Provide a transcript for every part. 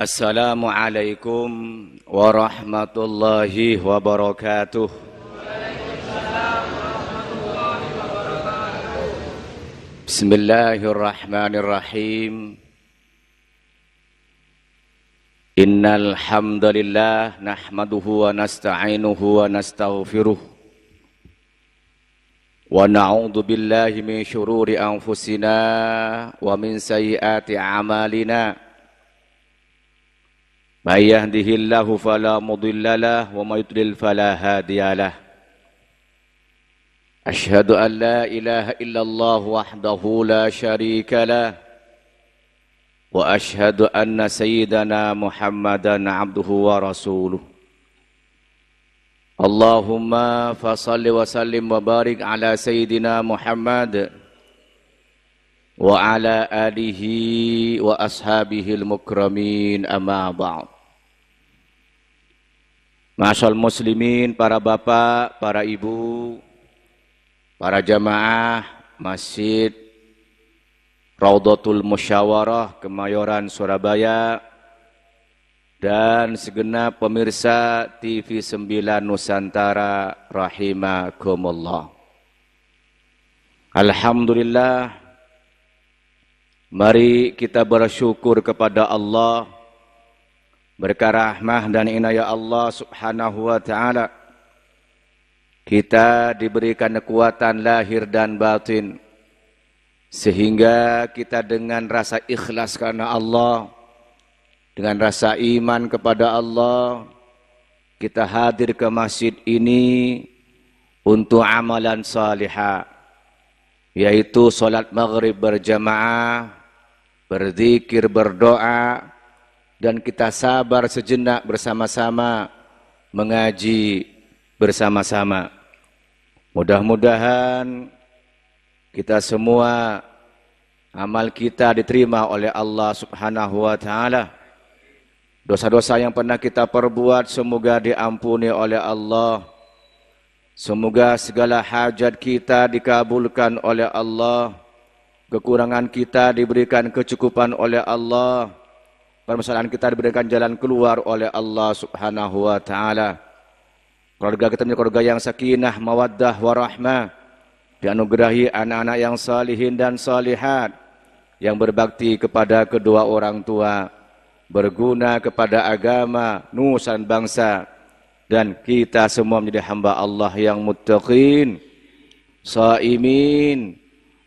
Assalamualaikum warahmatullahi wabarakatuh. Bismillahirrahmanirrahim. Innal hamdalillah nahmaduhu wa nasta'inuhu wa nastaghfiruh wa na'udzu billahi min syururi anfusina wa min sayyiati a'malina. May yahdihillahu fala mudilla lahu wa may yudlil fala hadiya lahu. Asyhadu an la ilaha illallah wahdahu la syarika lah wa asyhadu anna sayyidana Muhammadan abduhu wa rasuluh. Allahumma fasalli wa sallim wa barik ala sayyidina Muhammad wa ala alihi wa ashabihil mukramin, amma ba'd. Ma'asyal muslimin, para bapak, para ibu, para jamaah Masjid Raudhatul Musyawarah Kemayoran Surabaya dan segenap pemirsa TV 9 Nusantara rahimakumullah. Alhamdulillah, mari kita bersyukur kepada Allah, berkah rahmah dan inayah Allah subhanahu wa ta'ala. Kita diberikan kekuatan lahir dan batin, sehingga kita dengan rasa ikhlas karena Allah, dengan rasa iman kepada Allah, kita hadir ke masjid ini untuk amalan salihah, yaitu sholat maghrib berjamaah, berzikir, berdoa, dan kita sabar sejenak bersama-sama, mengaji bersama-sama. Mudah-mudahan kita semua amal kita diterima oleh Allah subhanahu wa ta'ala. Dosa-dosa yang pernah kita perbuat semoga diampuni oleh Allah. Semoga segala hajat kita dikabulkan oleh Allah. Kekurangan kita diberikan kecukupan oleh Allah. Permasalahan kita diberikan jalan keluar oleh Allah subhanahu wa ta'ala. Keluarga kita menjadi keluarga yang sakinah, mawaddah, warahmah, dianugerahi anak-anak yang salihin dan salihat, yang berbakti kepada kedua orang tua, berguna kepada agama, nusa dan bangsa, dan kita semua menjadi hamba Allah yang muttaqin, shaimin,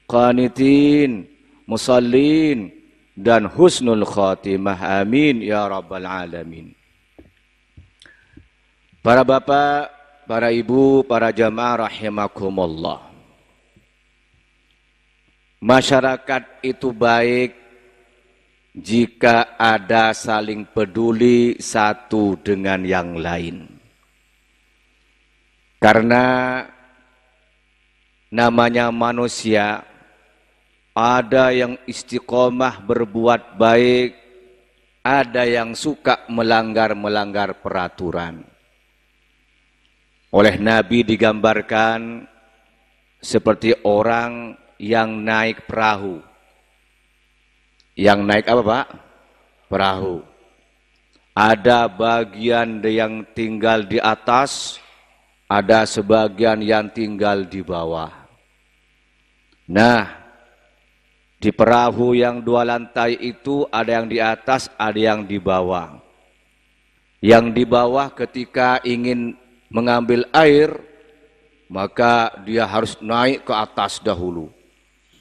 qanitin, musallin, dan husnul khatimah. Amin ya rabbal alamin. Para bapak, para ibu, para jamaah rahimakumullah. Masyarakat itu baik jika ada saling peduli satu dengan yang lain. Karena namanya manusia, ada yang istiqomah berbuat baik, ada yang suka melanggar peraturan. Oleh Nabi digambarkan seperti orang yang naik perahu. Yang naik apa, Pak? Perahu. Ada bagian yang tinggal di atas, ada sebagian yang tinggal di bawah. Nah, di perahu yang 2 lantai itu ada yang di atas, ada yang di bawah. Yang di bawah ketika ingin mengambil air, maka dia harus naik ke atas dahulu,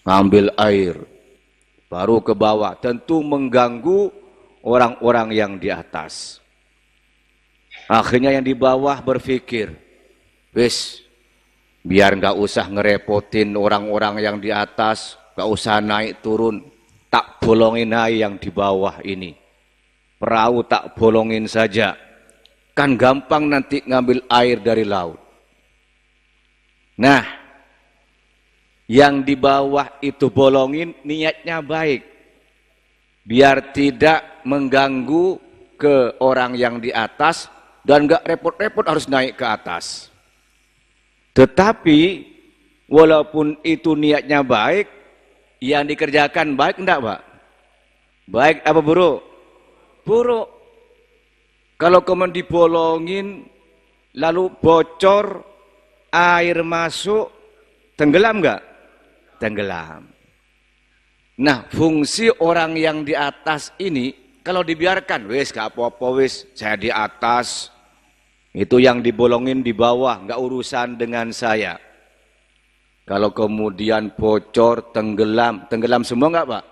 ngambil air, baru ke bawah. Tentu mengganggu orang-orang yang di atas. Akhirnya yang di bawah berpikir, wis, biar nggak usah ngerepotin orang-orang yang di atas, nggak usah naik turun, tak bolongin aja yang di bawah ini. Perahu tak bolongin saja, kan gampang nanti ngambil air dari laut. Nah, yang di bawah itu bolongin, niatnya baik, biar tidak mengganggu ke orang yang di atas dan nggak repot-repot harus naik ke atas. Tetapi walaupun itu niatnya baik, yang dikerjakan baik enggak, Pak? Baik apa buruk? buruk. Kalau kemudian dibolongin, lalu bocor, air masuk, tenggelam enggak? Tenggelam. Nah, fungsi orang yang di atas ini, kalau dibiarkan, wis gak apa-apa wis, saya di atas, itu yang dibolongin di bawah, enggak urusan dengan saya. Kalau kemudian bocor, tenggelam semua enggak Pak?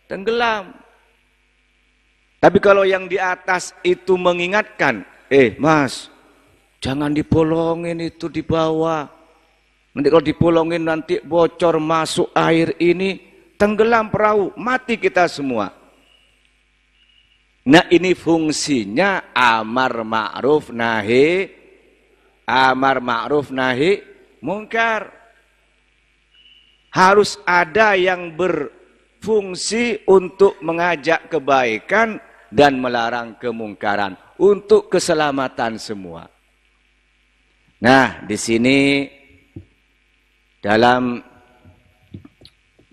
Tenggelam. Tapi kalau yang di atas itu mengingatkan, Mas, jangan dibolongin itu di bawah. Nanti kalau dibolongin nanti bocor masuk air ini, tenggelam perahu, mati kita semua. Nah ini fungsinya amar ma'ruf nahi mungkar. Harus ada yang berfungsi untuk mengajak kebaikan dan melarang kemungkaran untuk keselamatan semua. Nah, di sini dalam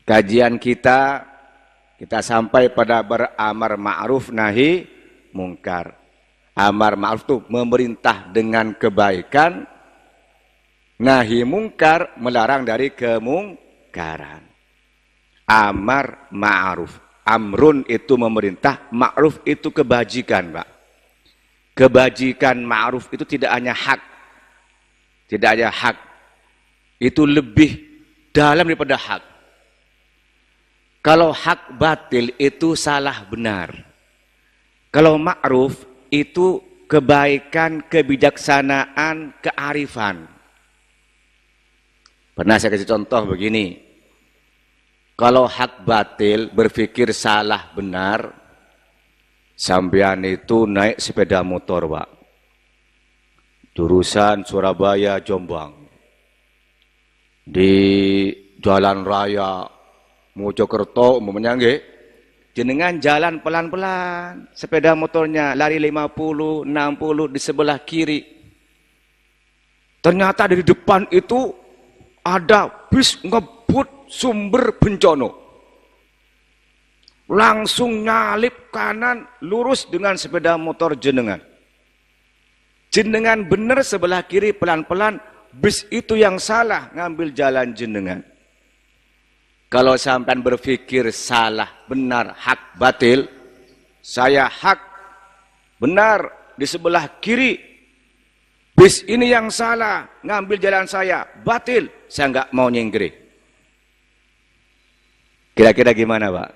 kajian kita sampai pada beramar ma'ruf nahi mungkar. Amar ma'ruf itu memerintah dengan kebaikan, nahi mungkar melarang dari kemungkaran. Amar ma'ruf, amrun itu memerintah, ma'ruf itu kebajikan, Pak. Kebajikan ma'ruf itu tidak hanya hak, itu lebih dalam daripada hak. Kalau hak batil itu salah benar. Kalau ma'ruf itu kebaikan, kebijaksanaan, kearifan. Pernah saya kasih contoh begini. Kalau hak batil berpikir salah benar, sampean itu naik sepeda motor, Pak. Jurusan Surabaya Jombang. Di jalan raya Mojokerto umpamanya nggih, jenengan jalan pelan-pelan, sepeda motornya lari 50, 60 di sebelah kiri. Ternyata dari depan itu ada bis ngebut sumber bencana. Langsung nyalip kanan lurus dengan sepeda motor jenengan. Jenengan benar sebelah kiri pelan-pelan, bis itu yang salah ngambil jalan jenengan. Kalau sampean berpikir salah, benar, hak, batil, saya hak, benar, di sebelah kiri, bis ini yang salah, ngambil jalan saya, batil, saya nggak mau nyingkiri. Kira-kira gimana, Pak?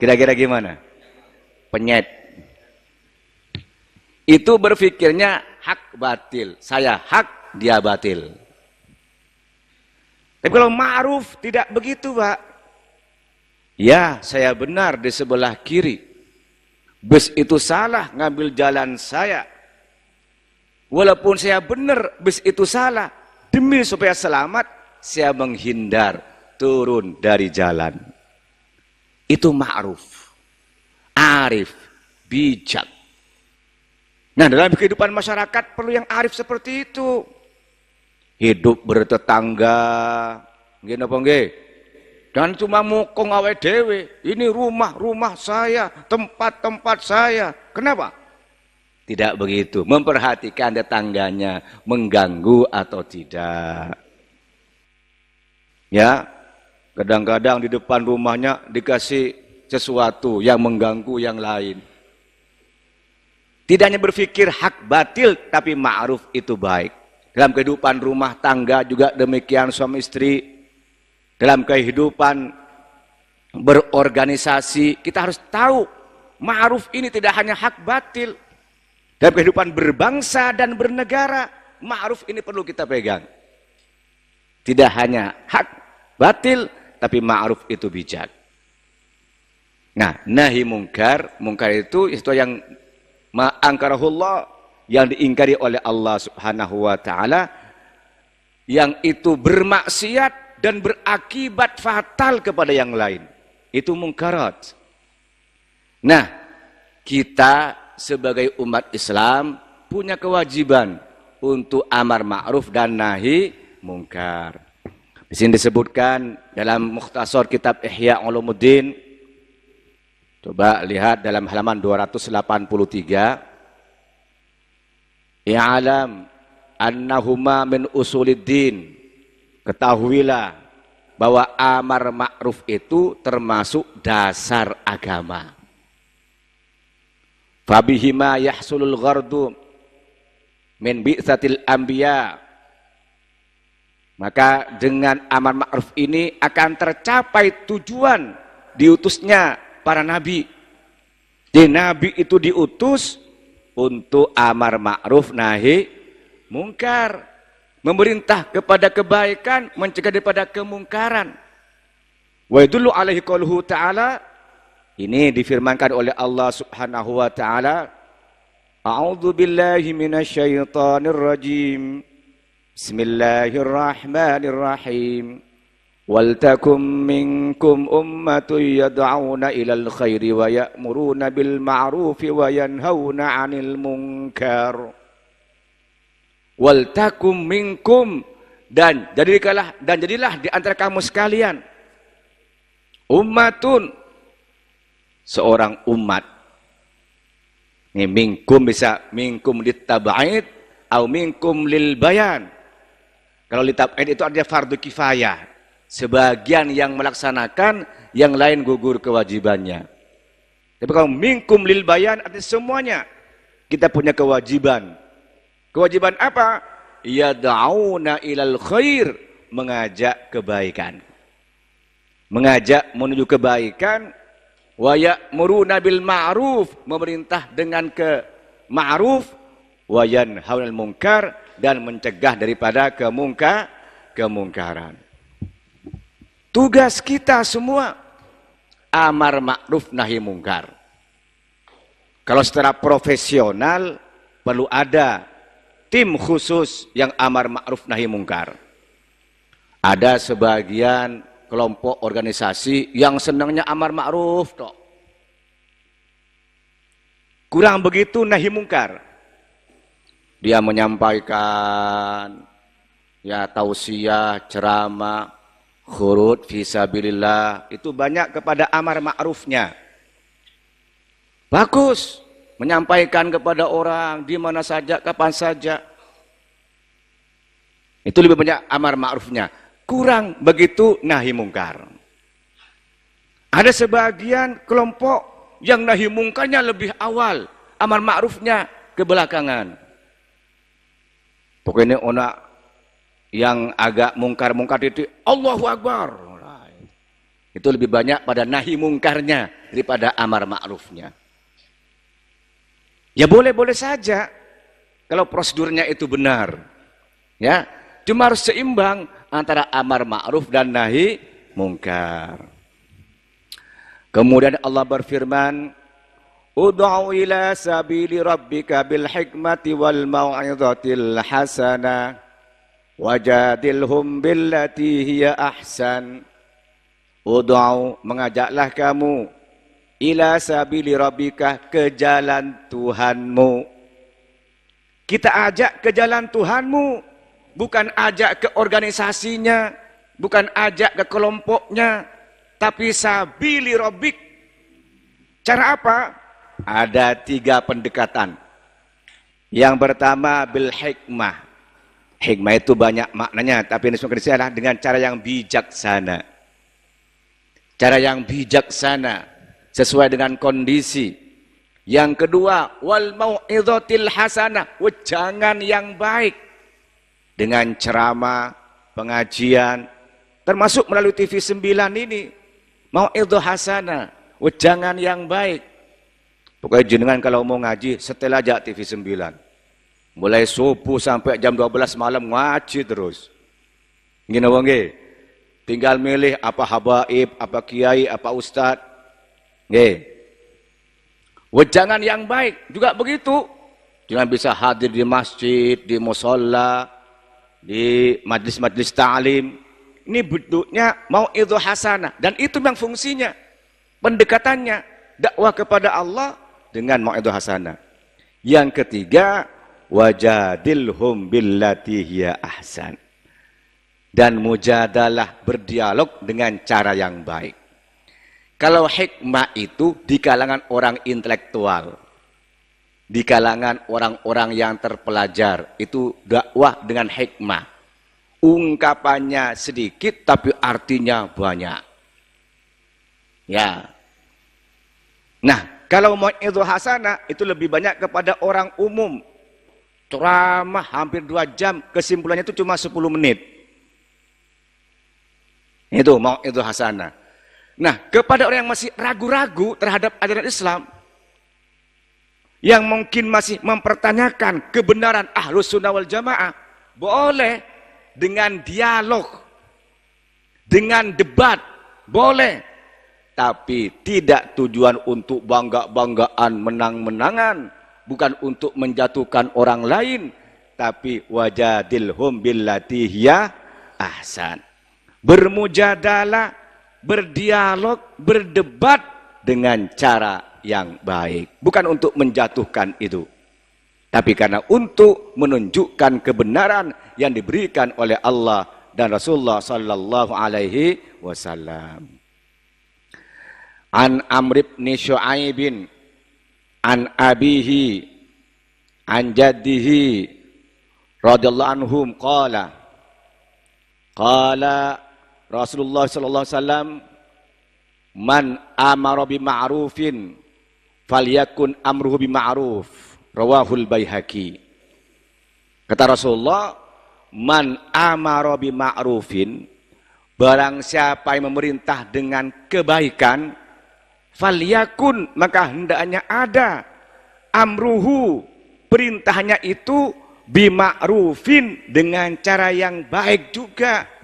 Kira-kira gimana? Penyet. Itu berpikirnya hak, batil, saya hak, dia batil. Tapi kalau ma'ruf tidak begitu, Pak. Ya, saya benar di sebelah kiri. Bus itu salah ngambil jalan saya. Walaupun saya benar bus itu salah, demi supaya selamat, saya menghindar turun dari jalan. Itu ma'ruf, arif, bijak. Nah, dalam kehidupan masyarakat perlu yang arif seperti itu. Hidup bertetangga, nggih napa nggih? Dan cuma mukung awe dewe, ini rumah saya, tempat saya. Kenapa? Tidak begitu, memperhatikan tetangganya, mengganggu atau tidak. Ya, kadang-kadang di depan rumahnya dikasih sesuatu yang mengganggu yang lain. Tidak hanya berpikir hak batil, tapi ma'ruf itu baik. Dalam kehidupan rumah tangga juga demikian, suami istri. Dalam kehidupan berorganisasi, kita harus tahu ma'ruf ini tidak hanya hak batil. Dalam kehidupan berbangsa dan bernegara, ma'ruf ini perlu kita pegang. Tidak hanya hak batil, tapi ma'ruf itu bijak. Nah, nahi mungkar, mungkar itu yang ma'angkarahullah, yang diingkari oleh Allah Subhanahu wa ta'ala, yang itu bermaksiat dan berakibat fatal kepada yang lain. Itu mungkarat. Nah, kita sebagai umat Islam punya kewajiban untuk amar ma'ruf dan nahi mungkar. Di sini disebutkan dalam mukhtasar kitab Ihya Ulumuddin, Coba lihat dalam halaman 283. I'alam annahuma min usuliddin. Ketahuilah bahwa amar ma'ruf itu termasuk dasar agama. Fabihima yahsulul ghardu min bi'tsatil anbiya. Maka dengan amar ma'ruf ini akan tercapai tujuan diutusnya para nabi. Jadi nabi itu diutus untuk amar ma'ruf nahi mungkar, memerintah kepada kebaikan, mencegah daripada kemungkaran. Wa yadullu alaihi qauluhu ta'ala, ini difirmankan oleh Allah Subhanahu wa taala, a'udzu billahi minasyaitonir rajim. Bismillahirrahmanirrahim. Wal takum minkum ummatun yad'una ilal khairi wa ya'muruna bil ma'rufi wa yanhauna 'anil munkar. Wal takum minkum, dan jadilah di antara kamu sekalian ummatun, seorang umat. Ini minkum bisa minkum litab'id atau minkum lil bayan. Kalau litab'id itu artinya fardu kifayah, sebagian yang melaksanakan, yang lain gugur kewajibannya. Tapi kalau minkum lil bayan artinya semuanya kita punya kewajiban. Kewajiban apa? Yad'auna ilal khair, mengajak kebaikan. Mengajak menuju kebaikan. Wa ya'muruna bil ma'ruf, memerintah dengan ke ma'ruf. Wa yanhaunal munkar, dan mencegah daripada kemungkaran. Tugas kita semua amar ma'ruf nahi mungkar. Kalau secara profesional perlu ada tim khusus yang amar ma'ruf nahi mungkar. Ada sebagian kelompok organisasi yang senangnya amar ma'ruf toh. Kurang begitu nahi mungkar. Dia menyampaikan ya tausiah, ceramah, khurud fisabilillah, itu banyak kepada amar ma'rufnya. Bagus menyampaikan kepada orang di mana saja, kapan saja. Itu lebih banyak amar ma'rufnya. Kurang begitu nahi mungkar. Ada sebagian kelompok yang nahi mungkarnya lebih awal, amar ma'rufnya kebelakangan. Pokoknya ona yang agak mungkar-mungkar itu Allahu Akbar. Itu lebih banyak pada nahi mungkarnya daripada amar ma'rufnya. Ya boleh-boleh saja kalau prosedurnya itu benar. Ya, cuma harus seimbang antara amar ma'ruf dan nahi mungkar. Kemudian Allah berfirman, ud'u ila sabili rabbika bil hikmati wal mau'izatil hasanah wajadilhum billati hiya ahsan. Ud'u, mengajaklah kamu, ila sabili rabbika, ke jalan Tuhanmu. Kita ajak ke jalan Tuhanmu, bukan ajak ke organisasinya, bukan ajak ke kelompoknya, tapi sabili rabbik. Cara apa? Ada 3 pendekatan. Yang pertama bil hikmah. Hikmah itu banyak maknanya, tapi ini semua adalah dengan cara yang bijaksana. Cara yang bijaksana sesuai dengan kondisi. Yang kedua, wal mau'izatil hasanah, wejangan yang baik. Dengan ceramah, pengajian, termasuk melalui TV 9 ini, mau'izah hasanah, wejangan yang baik. Pokoknya jenengan kalau mau ngaji, setel aja TV 9. Mulai subuh sampai jam 12 malam ngaji terus. Gini wong tinggal milih apa habaib, apa kiai, apa ustad. Wejangan yang baik juga begitu. Jangan bisa hadir di masjid, di musholla, di majlis-majlis ta'lim. Ini bentuknya mau'izah hasanah, dan itu memang fungsinya. Pendekatannya dakwah kepada Allah dengan mau'izah hasanah. Yang ketiga, wajadilhum billati hiya ahsan, dan mujadalah, berdialog dengan cara yang baik. Kalau hikmah itu di kalangan orang intelektual, di kalangan orang-orang yang terpelajar, itu dakwah dengan hikmah. Ungkapannya sedikit tapi artinya banyak. Ya. Nah, kalau mau'izah hasanah itu lebih banyak kepada orang umum. Ceramah hampir 2 jam, kesimpulannya itu cuma 10 menit. Itu mau'izah hasanah. Nah, kepada orang yang masih ragu-ragu terhadap ajaran Islam, yang mungkin masih mempertanyakan kebenaran Ahlus Sunnah wal Jamaah, boleh dengan dialog, dengan debat, boleh. Tapi tidak tujuan untuk bangga-banggaan, menang-menangan, bukan untuk menjatuhkan orang lain, tapi wajadilhum billati hiya ahsan. Bermujadalah, berdialog, berdebat dengan cara yang baik, bukan untuk menjatuhkan itu, tapi karena untuk menunjukkan kebenaran yang diberikan oleh Allah dan Rasulullah sallallahu alaihi wasallam. An Amr bin Syu'aib an abihi an jaddihi radhiyallahu anhum qala Rasulullah sallallahu alaihi wasallam, man amara bi ma'rufin falyakun amruhu bi ma'ruf, rawahul Baihaqi. Kata Rasulullah, man amara bi ma'rufin, barang siapa yang memerintah dengan kebaikan, falyakun, maka hendaknya ada, amruhu, perintahnya itu bi ma'rufin, dengan cara yang baik juga.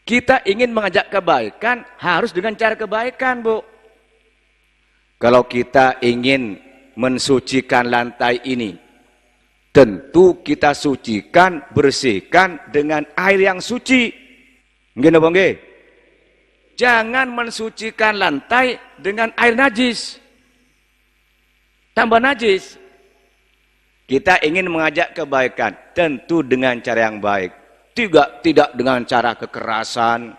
Kita ingin mengajak kebaikan harus dengan cara kebaikan, Bu. Kalau kita ingin mensucikan lantai ini, tentu kita sucikan, bersihkan dengan air yang suci. Nggih napa nggih? Jangan mensucikan lantai dengan air najis. Tambah najis. Kita ingin mengajak kebaikan, tentu dengan cara yang baik. Tidak dengan cara kekerasan,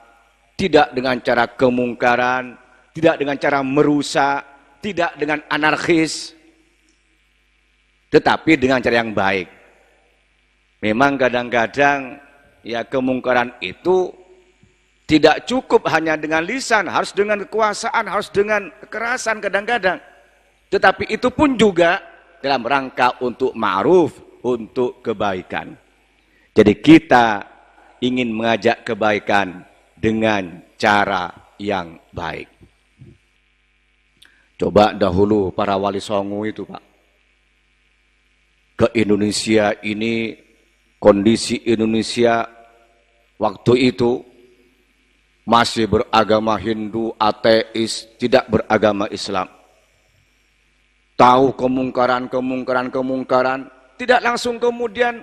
tidak dengan cara kemungkaran, tidak dengan cara merusak, tidak dengan anarkis, tetapi dengan cara yang baik. Memang kadang-kadang ya kemungkaran itu tidak cukup hanya dengan lisan, harus dengan kekuasaan, harus dengan kekerasan kadang-kadang. Tetapi itu pun juga dalam rangka untuk ma'ruf, untuk kebaikan. Jadi kita ingin mengajak kebaikan dengan cara yang baik. Coba dahulu para wali songo itu, Pak, ke Indonesia ini, kondisi Indonesia waktu itu masih beragama Hindu, ateis, tidak beragama Islam. Tahu kemungkaran, tidak langsung kemudian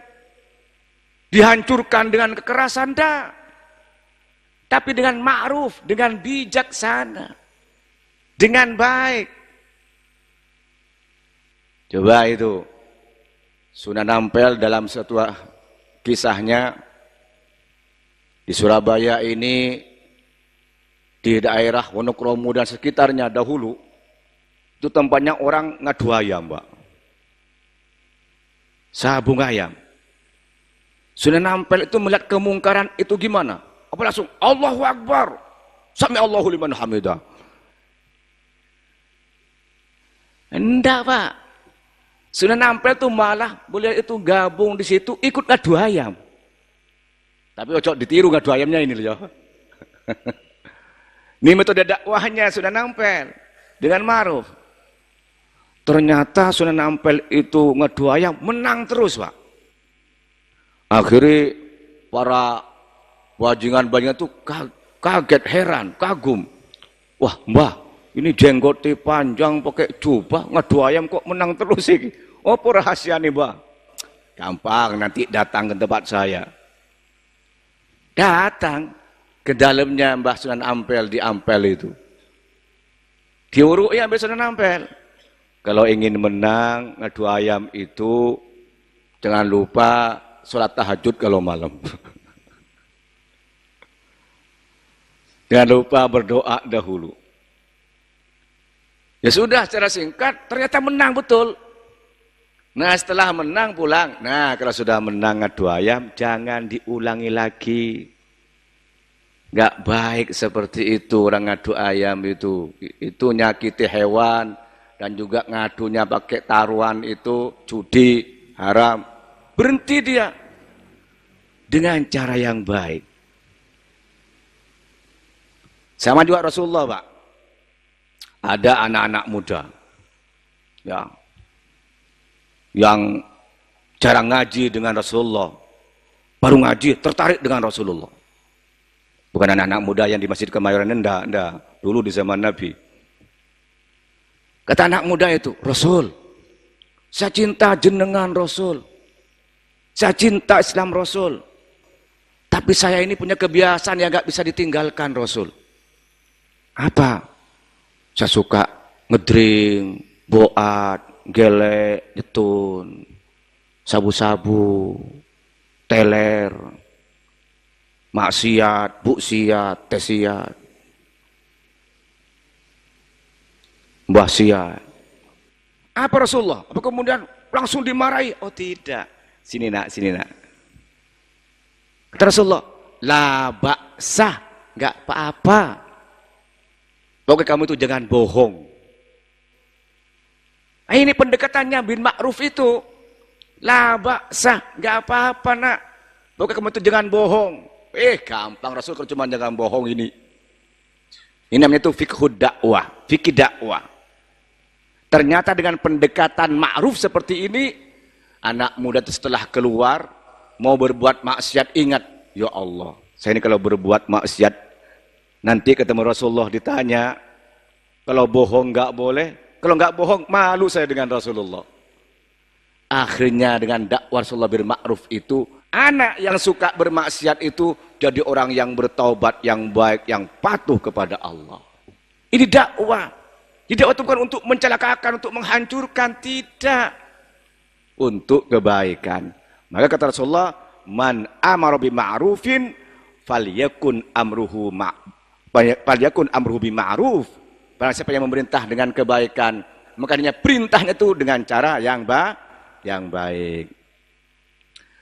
dihancurkan dengan kekerasan, tapi dengan ma'ruf, dengan bijaksana, dengan baik. Coba itu Sunan Ampel dalam satu kisahnya di Surabaya ini, di daerah Wonokromo dan sekitarnya dahulu, itu tempatnya orang ngadu ayam, Mbak. Sabung ayam. Sunan Ampel itu melihat kemungkaran itu gimana? Apa langsung Allahu Akbar, sami Allahu liman hamidah? Enggak, Pak. Sunan Ampel itu malah boleh itu gabung di situ, ikut ngadu ayam. Tapi ojo ditiru ngadu ayamnya ini loh ya. Ini metode dakwahnya Sunan Ampel dengan ma'ruf. Ternyata Sunan Ampel itu ngadu ayam menang terus, Pak. Akhirnya para bajingan-bajingan itu kaget, heran, kagum. Wah, Mbah, ini jenggotnya panjang pakai jubah, ngadu ayam kok menang terus ini. Apa rahasia nih, Mbah? Gampang, nanti datang ke tempat saya. Datang ke dalamnya Mbah Sunan Ampel di Ampel itu. Diuruk ya Mbah Sunan Ampel. Kalau ingin menang ngadu ayam itu jangan lupa sholat tahajud kalau malam. Jangan lupa berdoa dahulu. Ya sudah, secara singkat ternyata menang betul. Nah setelah menang pulang. Nah kalau sudah menang ngadu ayam, jangan diulangi lagi. Gak baik seperti itu orang ngadu ayam itu. Itu nyakiti hewan. Dan juga ngadunya pakai taruhan itu judi, haram. Berhenti dia. Dengan cara yang baik. Sama juga Rasulullah Pak. Ada anak-anak muda. Ya. Yang jarang ngaji dengan Rasulullah. Baru ngaji, tertarik dengan Rasulullah. Bukan anak-anak muda yang di Masjid Kemayoran, enggak. Dulu di zaman Nabi. Kata anak muda itu, Rasul, saya cinta jenengan Rasul. Saya cinta Islam Rasul. Tapi saya ini punya kebiasaan yang gak bisa ditinggalkan Rasul. Apa? Saya suka ngedring, boat, gelek, nyetun, sabu-sabu, teler, maksiat, buksiat, tesiat, mbahsiat. Apa Rasulullah? Apa kemudian langsung dimarahi? Oh tidak. Sini nak, sini nak. Kata Rasulullah, la ba'sah, enggak apa-apa. Pokoknya kamu itu jangan bohong. Nah, ini pendekatannya bin Ma'ruf itu. La ba'sah, enggak apa-apa nak. Pokoknya kamu itu jangan bohong. Gampang Rasul kalau cuma jangan bohong ini. Ini namanya itu fiqhud dakwah, fikih dakwah. Ternyata dengan pendekatan ma'ruf seperti ini, anak muda itu setelah keluar mau berbuat maksiat, ingat, ya Allah, saya ini kalau berbuat maksiat nanti ketemu Rasulullah ditanya, kalau bohong nggak boleh, kalau nggak bohong malu saya dengan Rasulullah. Akhirnya dengan dakwah Rasulullah bil ma'ruf itu, anak yang suka bermaksiat itu jadi orang yang bertaubat, yang baik, yang patuh kepada Allah. Ini dakwah. Jadi dakwah itu bukan untuk mencelakakan, untuk menghancurkan, tidak. Untuk kebaikan. Maka kata Rasulullah, man amara bi ma'rufin falyakun amruhu bima'ruf. Barang siapa yang memerintah dengan kebaikan, makanya perintahnya itu dengan cara yang baik.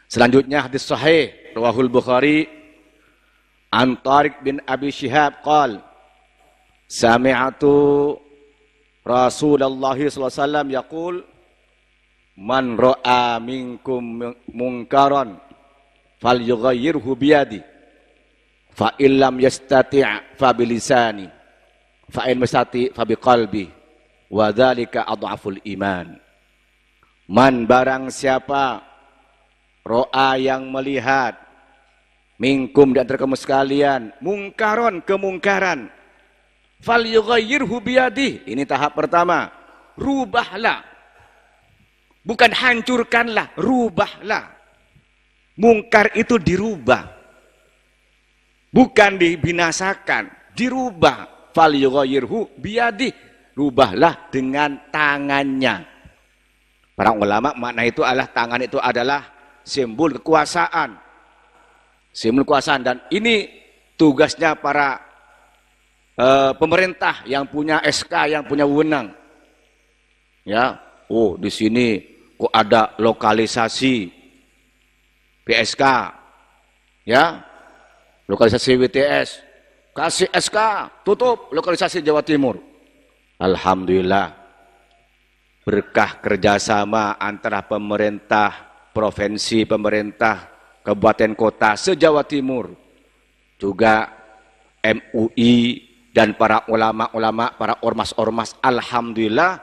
Selanjutnya hadis sahih rawahul Bukhari an Tariq bin Abi Syihab qala sami'atu Rasulullah sallallahu alaihi wasallam yaqul man ra'a minkum munkaran falyughayyirhu biyadi fa illam yastati' fa bilisani fa in mastati' fa biqalbi wa dzalika adhaful iman. Man barang siapa ro'a yang melihat minkum di antara kamu sekalian mungkaron, kemungkaran, falyughayyirhu biyadi. Ini tahap pertama, rubahlah, bukan hancurkanlah, rubahlah. Mungkar itu dirubah, bukan dibinasakan, dirubah. Falyughayyirhu biyadi, rubahlah dengan tangannya. Para ulama makna itu adalah tangan itu adalah simbol kekuasaan, simbol kekuasaan, dan ini tugasnya para pemerintah yang punya SK, yang punya wewenang. Ya, oh di sini kok ada lokalisasi PSK, ya, lokalisasi WTS, kasih SK, tutup lokalisasi Jawa Timur. Alhamdulillah, berkah kerjasama antara pemerintah provinsi, pemerintah kabupaten kota se-Jawa Timur, juga MUI dan para ulama-ulama, para ormas-ormas, alhamdulillah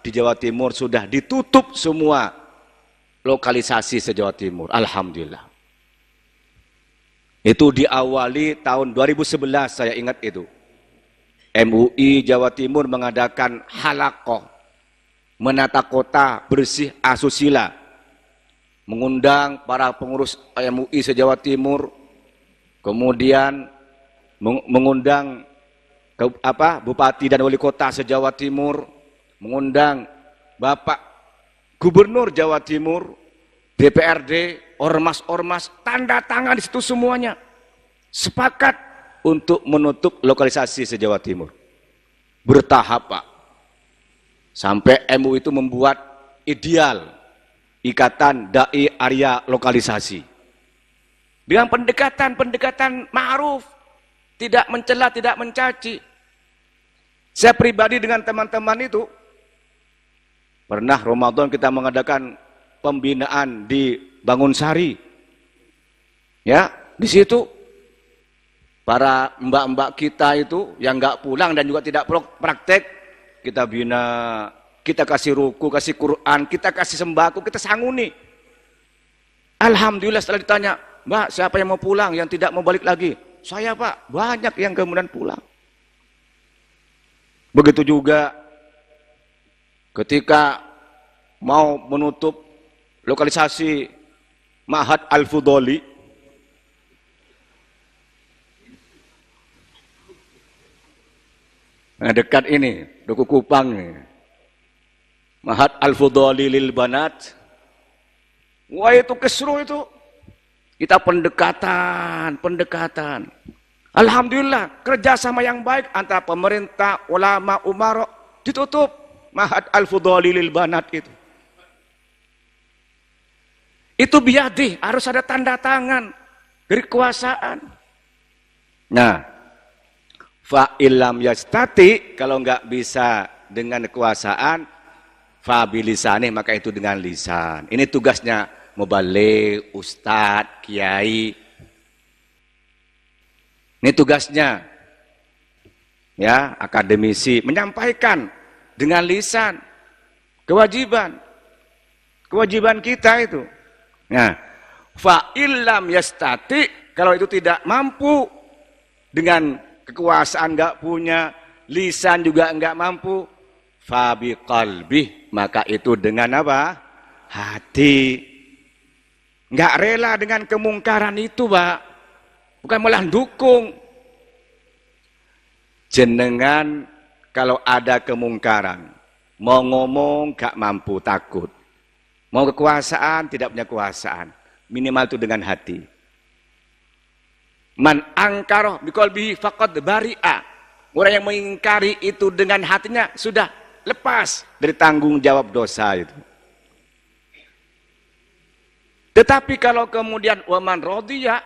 di Jawa Timur sudah ditutup semua lokalisasi se-Jawa Timur, alhamdulillah. Itu diawali tahun 2011, saya ingat itu. MUI Jawa Timur mengadakan halaqah menata kota bersih asusila, mengundang para pengurus MUI se-Jawa Timur, kemudian mengundang bupati dan wali kota se-Jawa Timur, mengundang Bapak Gubernur Jawa Timur, DPRD, ormas-ormas, tanda tangan di situ semuanya. Sepakat untuk menutup lokalisasi se-Jawa Timur. Bertahap, Pak. Sampai MUI itu membuat ideal ikatan dai area lokalisasi. Dengan pendekatan ma'ruf, tidak mencela, tidak mencaci. Saya pribadi dengan teman-teman itu pernah Ramadan kita mengadakan pembinaan di Bangunsari. Ya, di situ para mbak-mbak kita itu yang nggak pulang dan juga tidak praktek, kita bina, kita kasih ruku, kasih Quran, kita kasih sembako, kita sanguni. Alhamdulillah setelah ditanya, Mbak, siapa yang mau pulang, yang tidak mau balik lagi? Saya, Pak. Banyak yang kemudian pulang. Begitu juga ketika mau menutup lokalisasi Ma'had Al-Fudhali, nah, dekat ini, Duku Kupang nih. Ma'had Al-Fudhali lil Banat. Wah, itu kesru itu. Kita pendekatan. Alhamdulillah, kerjasama yang baik antara pemerintah, ulama, umara, ditutup Ma'had Al-Fudhali lil Banat itu. Itu biadih, harus ada tanda tangan dari kekuasaan. Nah, fa'ilam yastati, kalau nggak bisa dengan kekuasaan, fabilisani, maka itu dengan lisan. Ini tugasnya mubaligh, ustadz, kiai. Ini tugasnya, ya, akademisi menyampaikan dengan lisan, kewajiban kita itu. Nah, fa'ilam yastati, kalau itu tidak mampu dengan kekuasaan, nggak punya lisan juga nggak mampu, fabi qalbih, maka itu dengan apa? Hati. Nggak rela dengan kemungkaran itu, Pak. Bukan malah dukung. Jenengan kalau ada kemungkaran, mau ngomong gak mampu, takut. Mau kekuasaan, tidak punya kekuasaan. Minimal itu dengan hati. Man angkaroh biqalbihi faqad bari'a. Orang yang mengingkari itu dengan hatinya sudah lepas dari tanggung jawab dosa itu. Tetapi kalau kemudian waman rodiya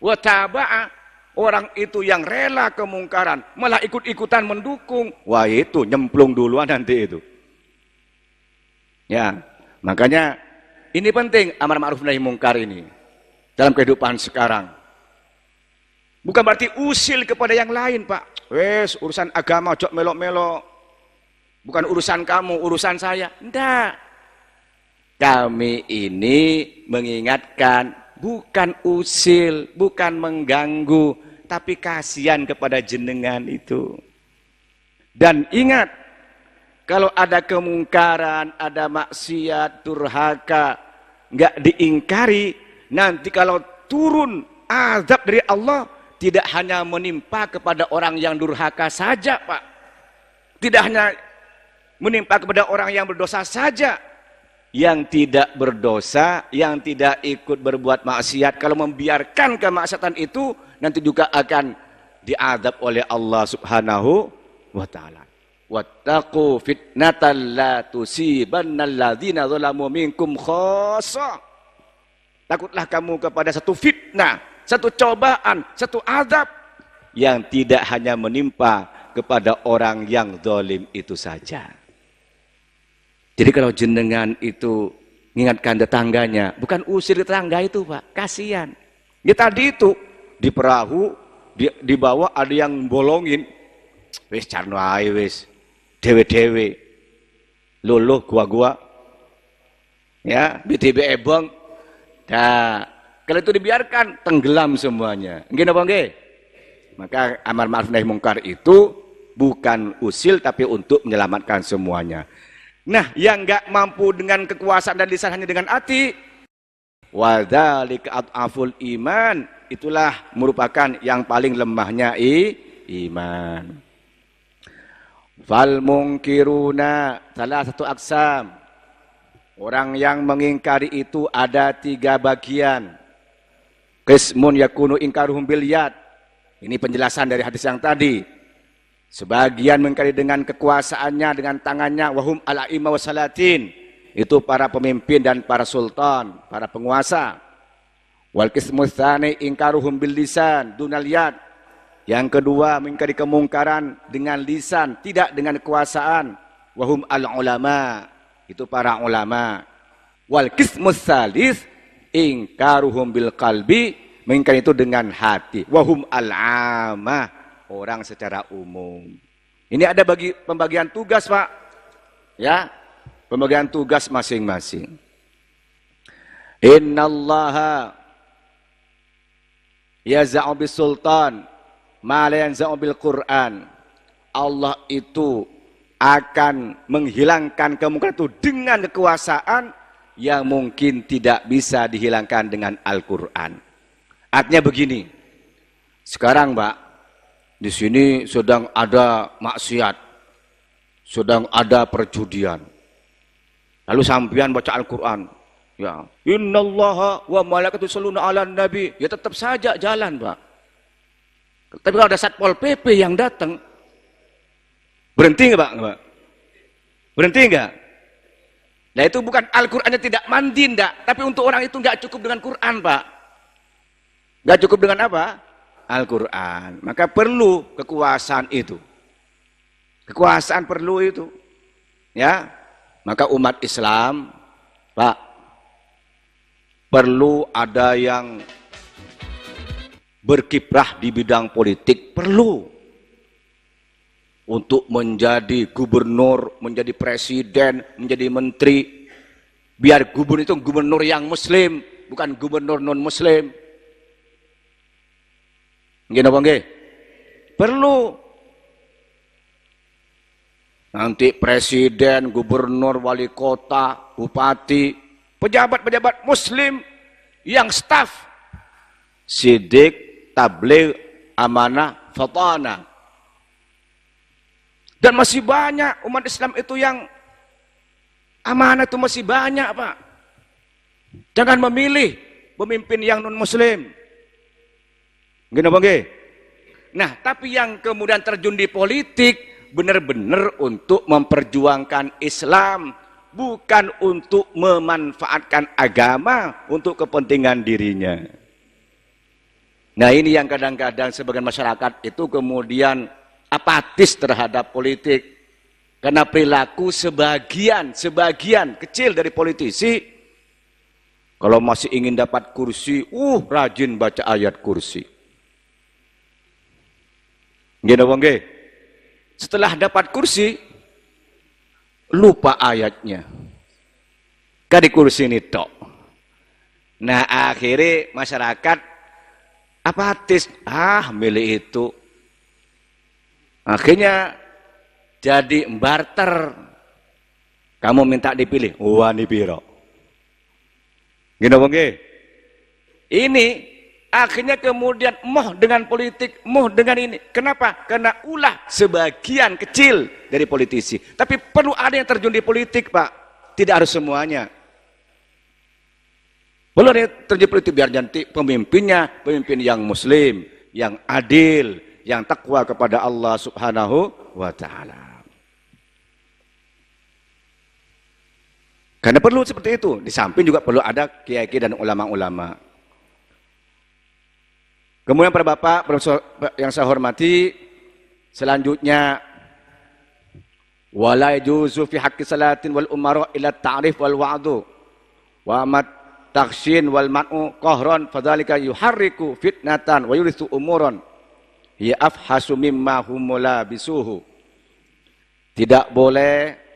wa taba'a, orang itu yang rela kemungkaran malah ikut-ikutan mendukung, wah itu nyemplung duluan nanti itu. Ya, makanya ini penting amar ma'ruf nahi mungkar ini dalam kehidupan sekarang. Bukan berarti usil kepada yang lain, Pak. Wes, urusan agama jok melok-melok. Bukan urusan kamu, urusan saya. Enggak. Kami ini mengingatkan, bukan usil, bukan mengganggu, tapi kasihan kepada jenengan itu. Dan ingat, kalau ada kemungkaran, ada maksiat, durhaka, enggak diingkari, nanti kalau turun azab dari Allah, tidak hanya menimpa kepada orang yang durhaka saja, Pak. Tidak hanya menimpa kepada orang yang berdosa saja. Yang tidak berdosa, yang tidak ikut berbuat maksiat, kalau membiarkan kemaksiatan itu, nanti juga akan diadab oleh Allah Subhanahu wa ta'ala. Wattaqu fitnatan la tusibannal ladzina zalamu minkum khassa. Takutlah kamu kepada satu fitnah, satu cobaan, satu azab yang tidak hanya menimpa kepada orang yang zalim itu saja. Jadi kalau jenengan itu mengingatkan tetangganya, bukan usir tetangga itu, Pak, kasihan. Ya tadi itu di perahu di bawah ada yang bolongin, wis carno ae wis, dewe-dewe, luluh gua-gua, ya BTB ebong, nah kalau itu dibiarkan tenggelam semuanya, nggih napa nggih? Maka amar ma'ruf nahi mungkar itu bukan usil tapi untuk menyelamatkan semuanya. Nah, yang enggak mampu dengan kekuasaan dan lisan hanya dengan hati, wadzalika ad'aful iman, itulah merupakan yang paling lemahnya iman. Fal mungkiruna salah satu aksam. Orang yang mengingkari itu ada 3 bagian. Qismun yakunu ingkaruhum bil yad. Ini penjelasan dari hadis yang tadi. Sebagian mengingkari dengan kekuasaannya, dengan tangannya, wahum al-a'imah wassalatin. Itu para pemimpin dan para sultan, para penguasa. Wal qismus tsani ingkaruhum bil lisan dunal yad. Yang kedua mengingkari kemungkaran dengan lisan, tidak dengan kekuasaan. Wahum al-ulama. Itu para ulama. Wal qismus tsalis ingkaruhum bil qalbi, mengingkari itu dengan hati. Wahum al-amah, orang secara umum. Ini ada pembagian tugas, Pak. Ya, pembagian tugas masing-masing. Innallaha yaz'u bis sultan ma la yanza'u bil Qur'an. Allah itu akan menghilangkan kemungkaran itu dengan kekuasaan yang mungkin tidak bisa dihilangkan dengan Al-Qur'an. Artinya begini. Sekarang, Mbak, di sini sedang ada maksiat, sedang ada perjudian. Lalu sampean baca Al-Qur'an. Ya, innallaha wa malaikatu yusholluna 'alan nabi. Ya tetap saja jalan, Pak. Tapi kalau ada Satpol PP yang datang, berhenti enggak, Pak? Berhenti enggak? Nah, itu bukan Al-Qur'annya tidak mandi enggak, tapi untuk orang itu enggak cukup dengan Quran, Pak. Enggak cukup dengan apa? Al-Qur'an. Maka perlu kekuasaan itu. Kekuasaan perlu itu. Ya. Maka umat Islam, Pak, perlu ada yang berkiprah di bidang politik, perlu untuk menjadi gubernur, menjadi presiden, menjadi menteri. Biar gubernur itu gubernur yang muslim, bukan gubernur non muslim. Nggih napa nggih? Perlu. Nanti presiden, gubernur, wali kota, bupati, pejabat-pejabat muslim yang staf sidik, tabligh, amanah, fatana. Dan masih banyak umat Islam itu yang amanah itu masih banyak, Pak. Jangan memilih pemimpin yang non muslim. Gini apa nggih? Nah, tapi yang kemudian terjun di politik benar-benar untuk memperjuangkan Islam, bukan untuk memanfaatkan agama untuk kepentingan dirinya. Nah, ini yang kadang-kadang sebagian masyarakat itu kemudian apatis terhadap politik. Karena perilaku sebagian kecil dari politisi, kalau masih ingin dapat kursi, rajin baca ayat kursi. Gini bang, setelah dapat kursi, lupa ayatnya. Kan di kursi ini tok. Nah, akhirnya masyarakat apatis, milih itu. Akhirnya jadi barter. Kamu minta dipilih, wani piro. Gini bang, ini akhirnya kemudian moh dengan politik, moh dengan ini. Kenapa? Karena ulah sebagian kecil dari politisi. Tapi perlu ada yang terjun di politik, Pak. Tidak harus semuanya. Perlu ada yang terjun di politik biar nanti pemimpinnya pemimpin yang muslim, yang adil, yang takwa kepada Allah Subhanahu wa taala. Karena perlu seperti itu. Di samping juga perlu ada kiai-kiai dan ulama-ulama. Kemudian para bapak yang saya hormati, selanjutnya wala yajuzu fi haqqi salatin wal umara ila ta'rif wal wa'du wa amat takshin wal man'u qahran fadzalika yuharriku fitnatan wa yurithu umuran ya afhasu mimma humula bisuhu. Tidak boleh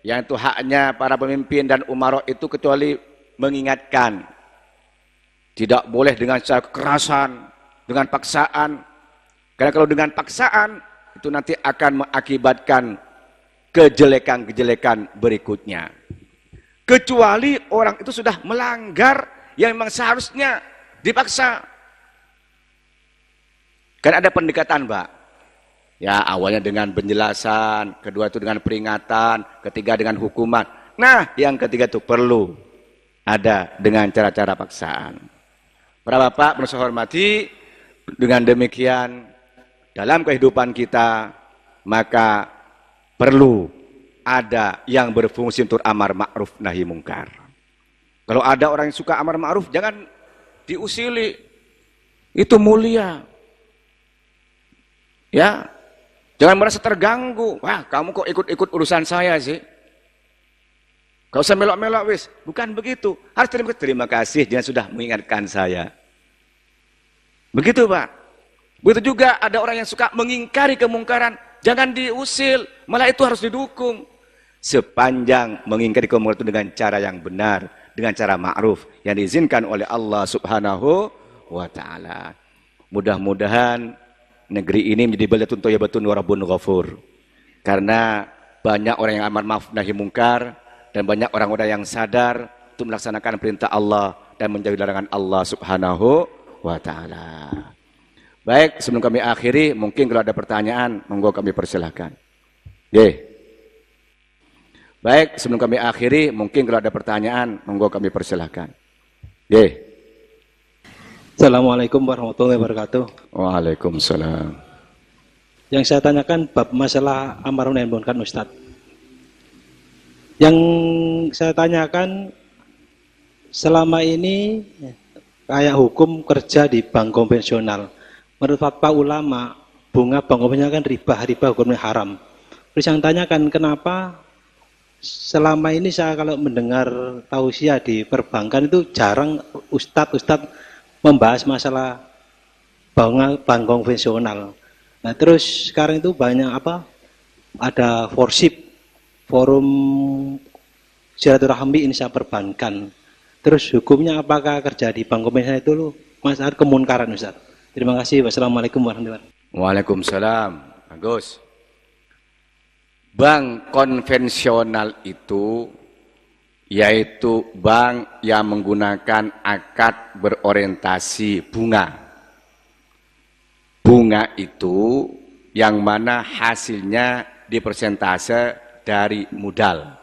yang itu haknya para pemimpin dan umara itu kecuali mengingatkan. Tidak boleh dengan cara kekerasan, dengan paksaan. Karena kalau dengan paksaan, itu nanti akan mengakibatkan kejelekan-kejelekan berikutnya. Kecuali orang itu sudah melanggar yang memang seharusnya dipaksa. Kan ada pendekatan, Pak. Ya, awalnya dengan penjelasan, kedua itu dengan peringatan, ketiga dengan hukuman. Nah, yang ketiga itu perlu ada dengan cara-cara paksaan. Para bapak, perlu saya hormati, Dengan demikian, dalam kehidupan kita, maka perlu ada yang berfungsi untuk amar ma'ruf nahi mungkar. Kalau ada orang yang suka amar ma'ruf, jangan diusili. Itu mulia. Ya, jangan merasa terganggu. Wah, kamu kok ikut-ikut urusan saya sih? Gak usah melok-melok wis. Bukan begitu. Harus terima kasih jangan sudah mengingatkan saya. Begitu Pak. Begitu juga ada orang yang suka mengingkari kemungkaran. Jangan diusil. Malah itu harus didukung. Sepanjang mengingkari kemungkaran itu dengan cara yang benar. Dengan cara ma'ruf. Yang diizinkan oleh Allah subhanahu wa ta'ala. Mudah-mudahan negeri ini menjadi baldatun thayyibatun wa rabbun ghafur. Karena banyak orang yang amar ma'ruf nahi mungkar. Dan banyak orang-orang yang sadar untuk melaksanakan perintah Allah. Dan menjauhi larangan Allah subhanahu wa ta'ala. Baik, sebelum kami akhiri, mungkin kalau ada pertanyaan, monggo kami persilahkan. Baik, sebelum kami akhiri, mungkin kalau ada pertanyaan, monggo kami persilahkan. Assalamualaikum warahmatullahi wabarakatuh. Waalaikumsalam. Yang saya tanyakan bab masalah amar nahi munkar Ustadz. Yang saya tanyakan selama ini kayak hukum kerja di bank konvensional. Menurut fatwa ulama, bunga bank konvensional kan riba hukumnya haram. Terus yang tanyakan kenapa selama ini saya kalau mendengar tausiah di perbankan itu jarang ustadz membahas masalah bank konvensional. Nah terus sekarang itu banyak ada forum silaturahmi Indonesia perbankan. Terus hukumnya apakah kerja di bank konvensional itu masalah kemunkaran Ustaz? Terima kasih. Wassalamualaikum warahmatullahi wabarakatuh. Waalaikumsalam. Bagus. Bank konvensional itu yaitu bank yang menggunakan akad berorientasi bunga. Bunga itu yang mana hasilnya dipersentase dari modal.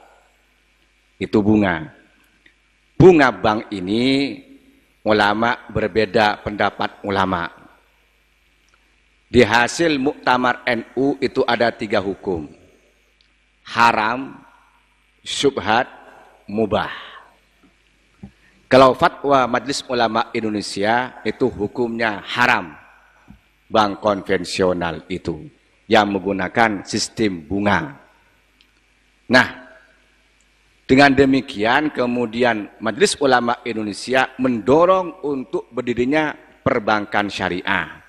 Itu bunga. Bunga bank ini ulama berbeda pendapat ulama. Di hasil muktamar NU itu ada 3 hukum. Haram, syubhat, mubah. Kalau fatwa Majelis Ulama Indonesia itu hukumnya haram. Bank konvensional itu yang menggunakan sistem bunga. Nah, dengan demikian kemudian Majelis Ulama Indonesia mendorong untuk berdirinya perbankan syariah.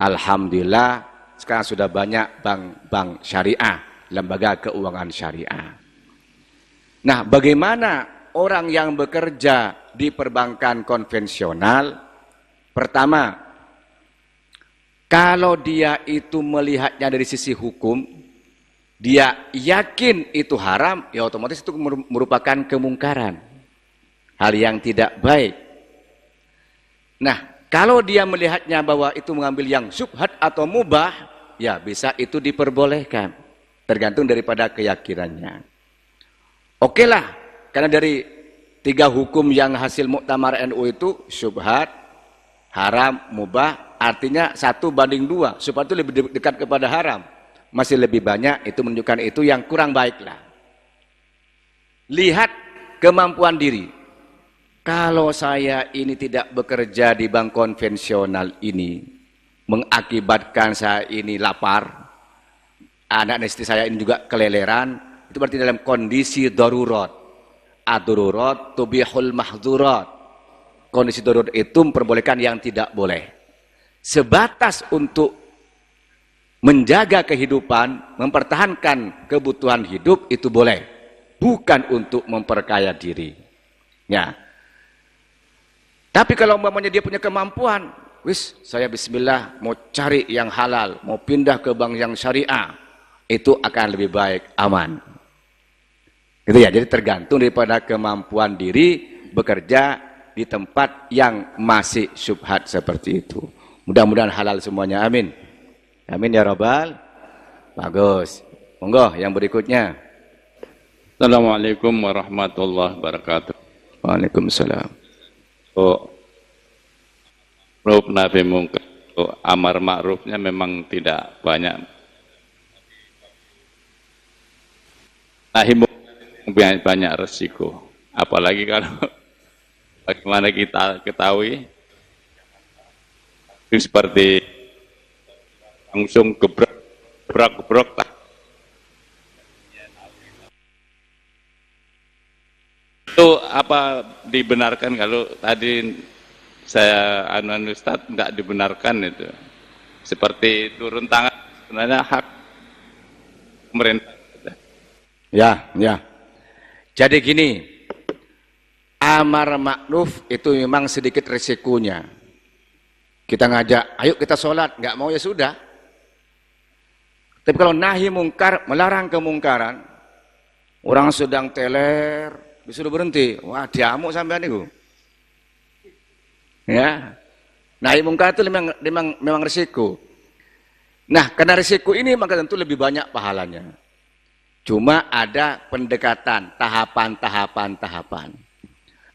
Alhamdulillah sekarang sudah banyak bank-bank syariah, lembaga keuangan syariah. Nah, bagaimana orang yang bekerja di perbankan konvensional? Pertama, kalau dia itu melihatnya dari sisi hukum, dia yakin itu haram, ya otomatis itu merupakan kemungkaran. Hal yang tidak baik. Nah, kalau dia melihatnya bahwa itu mengambil yang syubhat atau mubah, ya bisa itu diperbolehkan. Tergantung daripada keyakinannya. Oke lah, karena dari 3 hukum yang hasil muktamar NU itu syubhat, haram, mubah, artinya 1:2. Syubhat itu lebih dekat kepada haram. Masih lebih banyak, itu menunjukkan itu yang kurang baik lah. Lihat kemampuan diri. Kalau saya ini tidak bekerja di bank konvensional ini, mengakibatkan saya ini lapar, anak istri saya ini juga keleleran, itu berarti dalam kondisi darurat. Ad-darurat tubihul mahdurat. Kondisi darurat itu memperbolehkan yang tidak boleh. Sebatas untuk menjaga kehidupan, mempertahankan kebutuhan hidup itu boleh. Bukan untuk memperkaya diri. Ya. Tapi kalau umpamanya dia punya kemampuan, wis saya bismillah mau cari yang halal, mau pindah ke bank yang syariah, itu akan lebih baik, aman. Gitu ya, jadi tergantung daripada kemampuan diri bekerja di tempat yang masih syubhat seperti itu. Mudah-mudahan halal semuanya, amin. Amin ya Rabbal. Bagus. Monggo yang berikutnya. Assalamualaikum warahmatullahi wabarakatuh. Waalaikumsalam. Rub nafi mungkar amar ma'rufnya memang tidak banyak. Nahi mungkar banyak resiko. Apalagi kalau bagaimana kita ketahui seperti langsung gebrak itu apa dibenarkan kalau tadi saya Ustadz tidak dibenarkan itu seperti turun tangan sebenarnya hak pemerintah. Ya. Jadi gini, amar ma'ruf itu memang sedikit resikonya. Kita ngajak, ayo kita sholat, nggak mau ya sudah. Tapi kalau nahi mungkar, melarang kemungkaran, orang sedang teler, disuruh berhenti, wah diamuk sampean itu. Ya, nahi mungkar itu memang risiko. Nah, karena risiko ini maka tentu lebih banyak pahalanya. Cuma ada pendekatan, tahapan.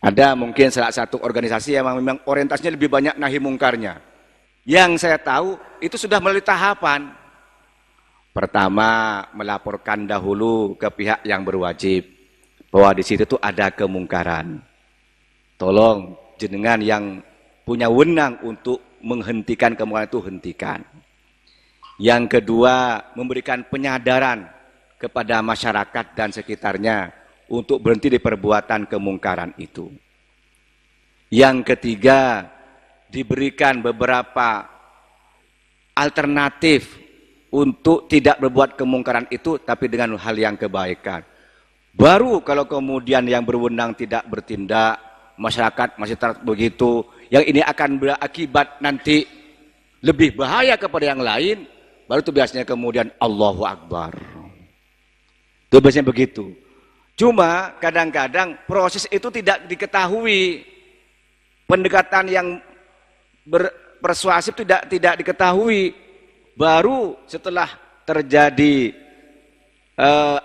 Ada mungkin salah satu organisasi yang memang orientasinya lebih banyak nahi mungkarnya. Yang saya tahu itu sudah melalui tahapan. Pertama, melaporkan dahulu ke pihak yang berwajib bahwa di situ tuh ada kemungkaran. Tolong jenengan yang punya wewenang untuk menghentikan kemungkaran itu hentikan. Yang kedua, memberikan penyadaran kepada masyarakat dan sekitarnya untuk berhenti di perbuatan kemungkaran itu. Yang ketiga, diberikan beberapa alternatif untuk tidak berbuat kemungkaran itu tapi dengan hal yang kebaikan. Baru kalau kemudian yang berwenang tidak bertindak, masyarakat masih tetap begitu, yang ini akan berakibat nanti lebih bahaya kepada yang lain, baru itu biasanya kemudian Allahu Akbar. Itu biasanya begitu. Cuma kadang-kadang proses itu tidak diketahui. Pendekatan yang berpersuasif tidak diketahui. Baru setelah terjadi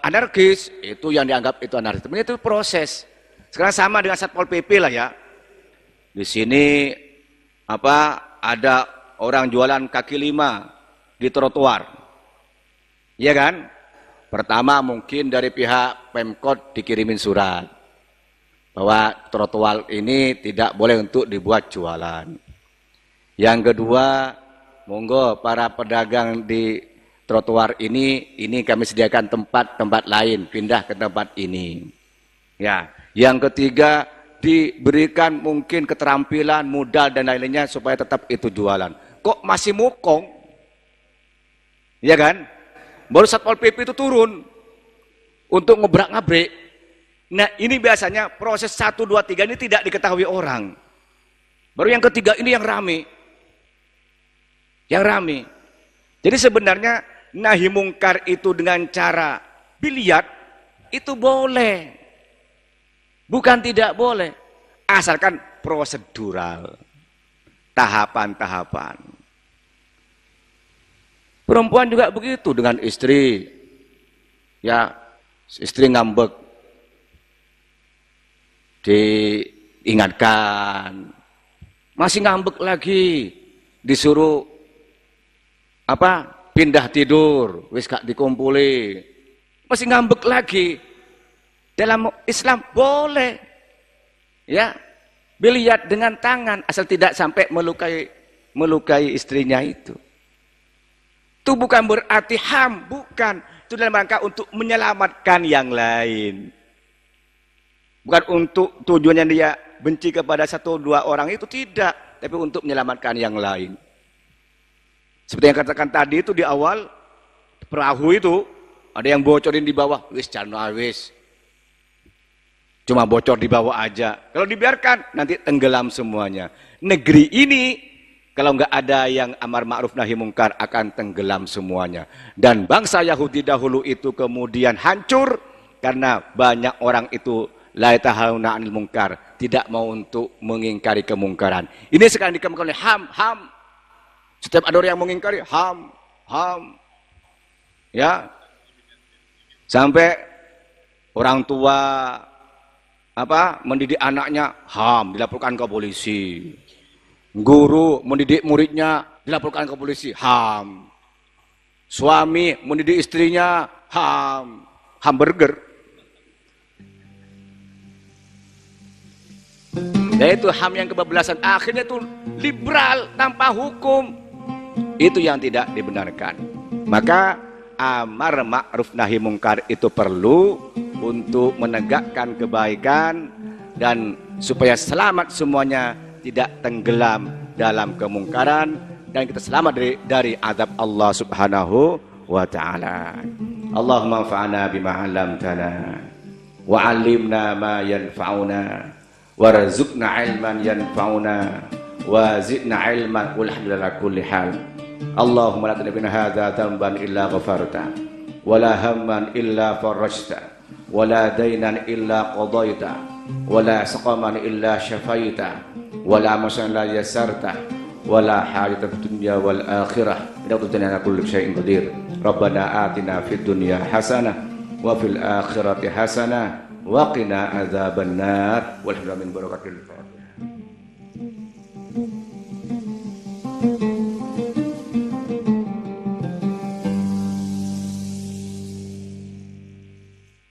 anarkis, itu yang dianggap itu anarkis. Sebenarnya itu proses. Sekarang sama dengan Satpol PP lah ya. Di sini ada orang jualan kaki lima di trotoar. Iya kan? Pertama mungkin dari pihak Pemkot dikirimin surat bahwa trotoar ini tidak boleh untuk dibuat jualan. Yang kedua, monggo para pedagang di trotoar ini kami sediakan tempat lain, pindah ke tempat ini. Ya, yang ketiga diberikan mungkin keterampilan, modal dan lain-lainnya supaya tetap itu jualan. Kok masih mukong? Ya kan? Baru Satpol PP itu turun untuk ngebrak-ngabrik. Nah ini biasanya proses 1, 2, 3 ini tidak diketahui orang. Baru yang ketiga ini yang rame. Yang rame. Jadi sebenarnya nahi mungkar itu dengan cara biliat itu boleh. Bukan tidak boleh. Asalkan prosedural. Tahapan-tahapan. Perempuan juga begitu dengan istri. Ya, istri ngambek. Diingatkan. Masih ngambek lagi. Disuruh pindah tidur, wis gak dikumpuli. Masih ngambek lagi. Dalam Islam boleh. Ya. Biliat dengan tangan asal tidak sampai melukai istrinya itu. Itu bukan berarti ham, bukan. Itu dalam rangka untuk menyelamatkan yang lain. Bukan untuk tujuannya dia benci kepada 1, 2 orang itu, tidak. Tapi untuk menyelamatkan yang lain. Seperti yang katakan tadi itu di awal, perahu itu, ada yang bocorin di bawah. Wis, wis. Cuma bocor di bawah aja. Kalau dibiarkan, nanti tenggelam semuanya. Negeri ini, kalau nggak ada yang amar ma'ruf nahi mungkar akan tenggelam semuanya. Dan bangsa Yahudi dahulu itu kemudian hancur karena banyak orang itu la yatahauna 'anil munkar, tidak mau untuk mengingkari kemungkaran. Ini sekarang dikembangkan oleh ham. Setiap ada orang yang mengingkari ham. Ya. Sampai orang tua mendidik anaknya ham, dilaporkan ke polisi. Guru mendidik muridnya dilaporkan ke polisi, HAM. Suami mendidik istrinya, HAM. Hamburger. Yaitu HAM yang kebablasan. Akhirnya itu liberal tanpa hukum. Itu yang tidak dibenarkan. Maka amar ma'ruf nahi mungkar itu perlu untuk menegakkan kebaikan dan supaya selamat semuanya, tidak tenggelam dalam kemungkaran, dan kita selamat dari azab Allah Subhanahu wa ta'ala. Allahumma anfa'na bima 'allamtana wa 'allimna ma yanfa'una warzuqna 'ilman yanfa'una wa zidna 'ilman walhamdulillah kulli hal. Allahumma la tadbina hadza dhanban illa ghafarta wa la hamman illa farajta wa la daynan illa qadaita wa la saqaman illa syafaita wa la masan la yasarta wa la hajata fid dunya wal akhirah innaka ala kulli syai'in qadir. Rabbana atina fid dunya hasanah wa fil akhirati hasanah wa qina adzabannar walhamdulillah min barakatil Fatihah.